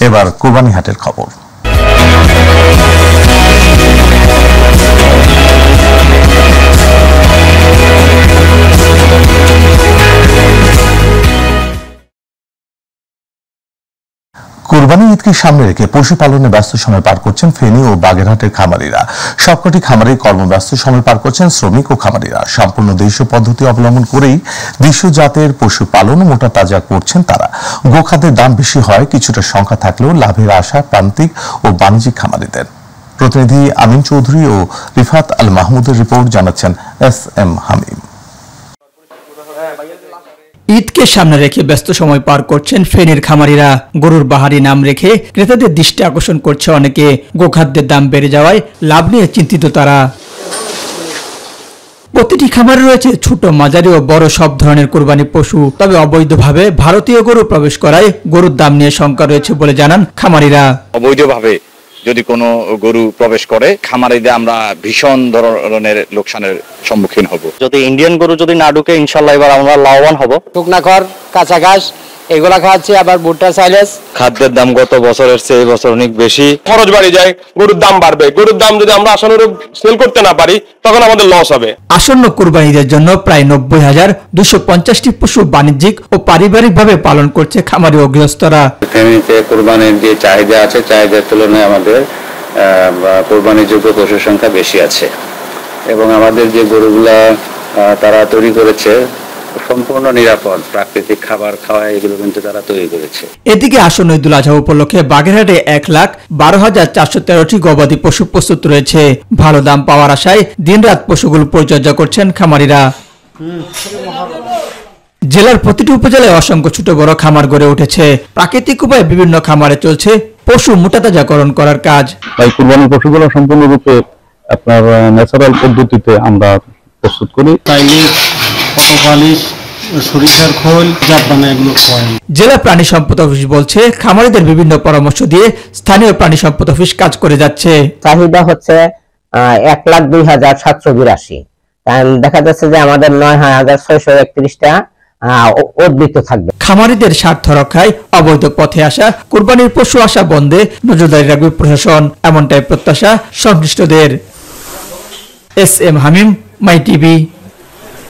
এবার কোরবানি হাটের খবর। কুরবানি ঈদকে সামনে রেখে পশুপালনে ব্যস্ত সময় পার করছেন ফেনী ও বাগেরহাটের খামারিরা। সবকটি খামারে কর্মব্যস্ত সময় পার করছেন শ্রমিক ও খামারিরা। সম্পূর্ণ দেশীয় পদ্ধতি অবলম্বন করেই দেশীয় জাতের পশুপালন মোটা তাজা করছেন তারা। গোখাদ্যের দাম বেশি হয়, কিছুটা সংখ্যা থাকলেও লাভের আশা প্রান্তিক ও বাণিজ্যিক খামারিদের। প্রতিনিধি আমিন চৌধুরী ও রিফাত আল মাহমুদের রিপোর্ট, জানাচ্ছেন এস.এম. হামিম। ঈদকে সামনে রেখে ব্যস্ত সময় পার করছেন ফেনীর খামারিরা। গরুর বাহারি নাম রেখে ক্রেতাদের দৃষ্টি আকর্ষণ করছে অনেকে। গোখাদ্যের দাম বেড়ে যাওয়ায় লাভ নিয়ে চিন্তিত তারা। প্রতিটি খামারে রয়েছে ছোট, মাঝারি ও বড় সব ধরনের কোরবানি পশু। তবে অবৈধভাবে ভারতীয় গরু প্রবেশ করায় গরুর দাম নিয়ে শঙ্কা রয়েছে বলে জানান খামারিরা। অবৈধভাবে যদি কোনো গরু প্রবেশ করে খামারিদের আমরা ভীষণ ধরনের লোকসানের সম্মুখীন হব। যদি ইন্ডিয়ান গরু যদি না ঢুকে ইনশাল্লাহ এবার আমরা লাভবান হব। শুকনা খড়, কাঁচা ঘাস এগুলা খাওয়াচ্ছি, আবার ভুট্টা, সাইলেজ। খাদ্যের দাম গত বছরের চেয়ে এই বছর অনেক বেশি। খরচ বাড়ে যায়, গরুর দাম বাড়বে। গরুর দাম যদি আমরা আশানুরূপ সেল করতে না পারি তখন আমাদের লস হবে। আসন্ন কুরবানিদের জন্য প্রায় 90,250টি পশু বাণিজ্যিক ও পারিবারিকভাবে পালন করছে খামারি ও গৃহস্থরা। ফেনীতে কুরবানির যে চাহিদা আছে, চাহিদার তুলনায় আমাদের কুরবানিযোগ্য পশুর সংখ্যা বেশি আছে এবং আমাদের যে গরুগুলা তারা তৈরি করেছে সম্পূর্ণ নিরাপদ, প্রাকৃতিক খাবার খাওয়া এগুলো কিন্তু তারা তৈরি করেছে। এদিকে আসন্ন ঈদুল আজহা উপলক্ষে বাগেরহাটে 1,12,413টি গবাদি পশু প্রস্তুত রয়েছে। ভালো দাম পাওয়ার আশায় দিনরাত পশুগুলো পরিচর্যা করছেন খামারিরা। জেলার প্রতিটি উপজেলায় অসংখ্য ছোট বড় খামার গড়ে উঠেছে। প্রাকৃতিক উপায়ে বিভিন্ন খামারে চলছে পশু মোটাতাজাকরণ করার কাজ। তাই কুরবানির পশুগুলো সম্পূর্ণরূপে আপনার ন্যাচারাল পদ্ধতিতে আমরা প্রস্তুত করি। জেলা প্রাণী সম্পদ অফিস বলছে খামারিদের বিভিন্ন পরামর্শ দিয়ে স্থানীয় প্রাণী সম্পদ অফিস কাজ করে যাচ্ছে। চাহিদা হচ্ছে 1,02,782। দেখা যাচ্ছে যে আমাদের 9,631টা উদ্বৃত্ত থাকবে। খামারিদের স্বার্থ রক্ষায় অবৈধ পথে আসা কুরবানির পশু আসা বন্ধে নজরদারি রাখবে প্রশাসন, এমনটাই প্রত্যাশা সংশ্লিষ্টদের। এস.এম. হামিম, মাই টিভি।